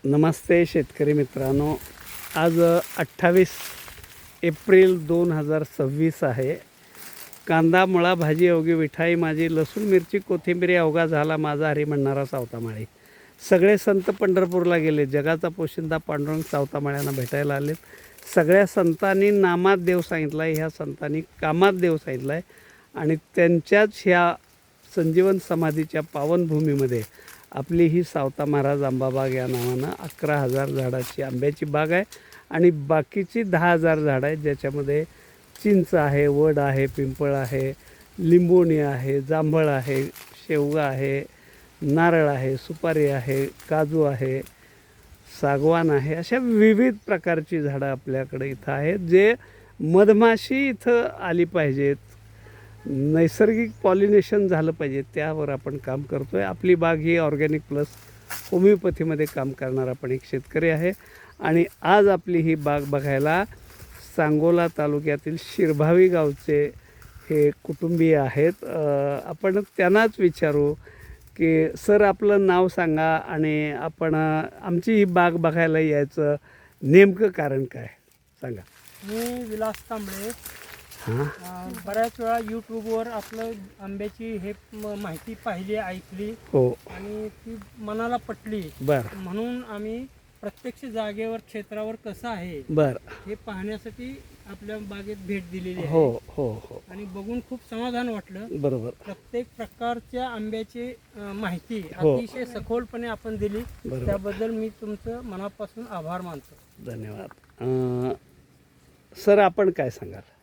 नमस्ते शेतकरी मित्रांनो, आज 28 एप्रिल 2026 आहे. कांदा मुळा भाजी अवघी विठाई माझी, लसूण मिरची कोथिंबिरी अवघा झाला माझा हरी म्हणणारा सावतामाळी. सगळे संत पंढरपूरला गेले, जगाचा पोशिंदा पांडुरंग सावतामाळ्यांना भेटायला आलेत. सगळ्या संतांनी नामात देव सांगितला आहे, ह्या संतांनी कामात देव सांगितला आहे. आणि त्यांच्याच ह्या संजीवन समाधीच्या पावनभूमीमध्ये आपली ही सावता महाराज आंबाबाग या नावानं 11,000 झाडाची आंब्याची बाग आहे. आणि बाकीची 10,000 झाडं आहेत, ज्याच्यामध्ये चिंच आहे, वड आहे, पिंपळ आहे, लिंबोणी आहे, जांभळ आहे, शेवगा आहे, नारळ आहे, सुपारी आहे, काजू आहे, सागवान आहे. अशा विविध प्रकारची झाडं आपल्याकडे इथं आहेत, जे मधमाशी इथं आली पाहिजेत, नैसर्गिक पॉलिनेशन झालं पाहिजे, त्यावर आपण काम करतो आहे. आपली बाग ही ऑर्गॅनिक प्लस होमिओपॅथीमध्ये काम करणारा आपण एक शेतकरी आहे. आणि आज आपली ही बाग बघायला सांगोला तालुक्यातील शिरभावी गावचे हे कुटुंबीय आहेत. आपण त्यांनाच विचारू की सर, आपलं नाव सांगा आणि आपण आमची ही बाग बघायला यायचं नेमकं कारण काय सांगा. मी विलास तांबळे. बऱ्याच वेळा यूट्यूबवर आपलं आंब्याची हे माहिती पाहिली, ऐकली. हो. आणि ती मनाला पटली. बरं. म्हणून आम्ही प्रत्यक्ष जागेवर क्षेत्रावर कसं आहे बरं हे पाहण्यासाठी आपल्या बागेत भेट दिलेली आहे. हो हो हो. आणि बघून खूप समाधान वाटलं. बरोबर. प्रत्येक प्रकारच्या आंब्याची माहिती हो. अतिशय सखोलपणे आपण दिली, बरोबर. त्याबद्दल मी तुमचं मनापासून आभार मानतो. धन्यवाद. सर, आपण काय सांगाल.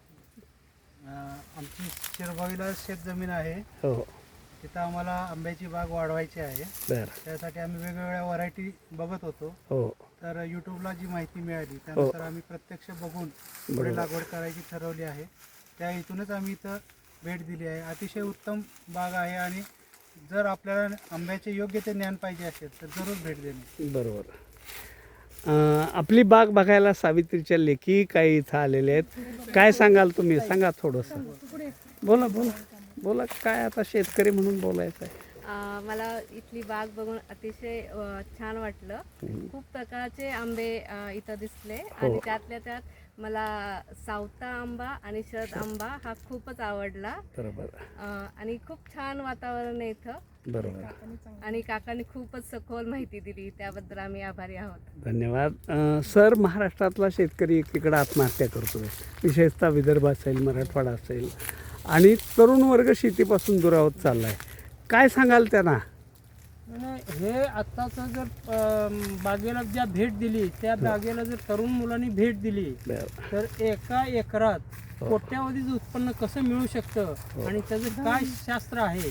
आमची शिरभावीला शेतजमीन आहे. हो. तिथं आम्हाला आंब्याची बाग वाढवायची आहे. बरं. त्यासाठी आम्ही वेगवेगळ्या व्हरायटी बघत होतो. हो. तर यूट्यूबला जी माहिती मिळाली त्यानुसार आम्ही प्रत्यक्ष बघून पुढे लागवड करायची ठरवली आहे. त्या इथूनच आम्ही इथं भेट दिली आहे. अतिशय उत्तम बाग आहे आणि जर आपल्याला आंब्याचे योग्य ते ज्ञान पाहिजे असेल तर जरूर भेट देणे. बरोबर. आपली बाग बघायला सावित्रीच्या लेखी काही इथं आलेले आहेत. काय सांगाल तुम्ही, सांगा थोडंसं. बोला बोला बोला. काय आता शेतकरी म्हणून बोलायचं आहे. मला इथली बाग बघून अतिशय छान वाटलं. खूप प्रकारचे आंबे इथं दिसले. आणि त्यातल्या त्यात मला सावता आंबा आणि शरद आंबा हा खूपच आवडला. बरोबर. आणि खूप छान वातावरण आहे इथं. बरोबर. आणि काकांनी खूपच सखोल माहिती दिली, त्याबद्दल आम्ही आभारी आहोत. धन्यवाद. सर, महाराष्ट्रातला शेतकरी एकीकडे आत्महत्या करतोय, विशेषतः विदर्भ असेल, मराठवाडा असेल, आणि तरुण वर्ग शेतीपासून दुरावत चालला आहे. काय सांगाल त्यांना. हे आत्ताचं जर बागेला ज्या भेट दिली त्या बागेला जर तरुण मुलांनी भेट दिली तर एका एकरात कोट्यावधीचं उत्पन्न कसं मिळू शकतं आणि त्याचं काय शास्त्र आहे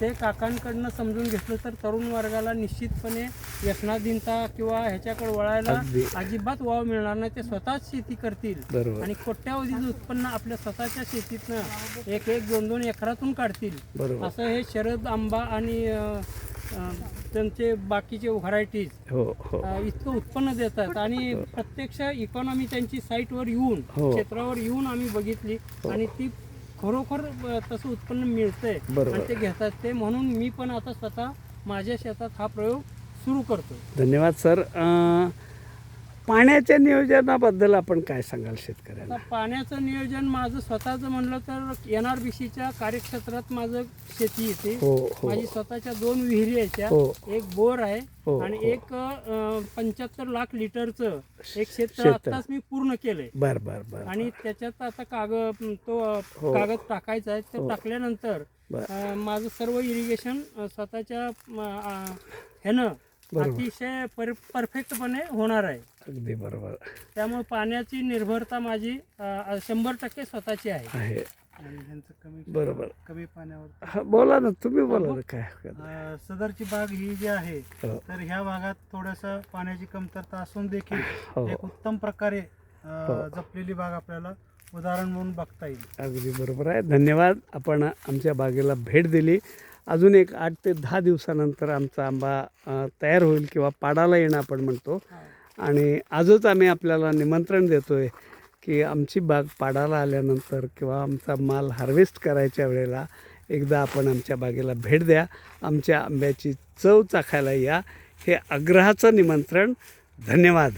ते काकांकडनं समजून घेतलं तर तरुण वर्गाला निश्चितपणे व्यसनाधीनता किंवा ह्याच्याकडे वळायला अजिबात वाव मिळणार नाही. ते स्वतःच शेती करतील आणि कोट्यावधीचं उत्पन्न आपल्या स्वतःच्या शेतीतनं 1-1, 2-2 एकरातून काढतील. असं हे शरद आंबा आणि त्यांचे बाकीचे व्हरायटीज इतकं उत्पन्न देतात. आणि प्रत्यक्ष इकॉनॉमी त्यांची साईटवर येऊन क्षेत्रावर येऊन आम्ही बघितली आणि ती खरोखर तसं उत्पन्न मिळतंय आणि ते घेतात ते. म्हणून मी पण आता स्वतः माझ्या शेतात हा प्रयोग सुरू करतो. धन्यवाद सर. पाण्याच्या नियोजनाबद्दल आपण काय सांगाल शेतकऱ्यांना. पाण्याचं नियोजन माझं स्वतःचं म्हणलं तर NRBCच्या कार्यक्षेत्रात माझं शेती येते. माझी स्वतःच्या 2 विहिरी आहेत, एक बोर आहे आणि एक 75 लाख लिटरचं एक क्षेत्र आत्ताच मी पूर्ण केलंय. बर. आणि त्याच्यात आता कागद टाकायचा आहे. ते टाकल्यानंतर माझं सर्व इरिगेशन स्वतःच्या ह्यानं अतिशय परफेक्टपणे होणार आहे. अगदी बरोबर. त्यामुळे पाण्याची निर्भरता माझी 100% स्वतःची आहे. आणि ह्यांचं बरोबर. कमी पाण्यावर. बोला ना, तुम्ही बोला ना. काय सदरची बाग ही जी आहे तर ह्या भागात थोडंसं पाण्याची कमतरता असून देखील एक उत्तम प्रकारे जपलेली बाग आपल्याला उदाहरण म्हणून बघता येईल. अगदी बरोबर आहे. धन्यवाद. आपण आमच्या बागेला भेट दिली. अजून एक 8 ते 10 दिवसानंतर आमचा आंबा तयार होईल किंवा पाडाला येणं आपण म्हणतो. आणि आजच आम्ही आपल्याला निमंत्रण देतो आहे की आमची बाग पाडाला आल्यानंतर किंवा आमचा माल हार्वेस्ट करायच्या वेळेला एकदा आपण आमच्या बागेला भेट द्या, आमच्या आंब्याची चव चाखायला या. हे आग्रहाचं निमंत्रण. धन्यवाद.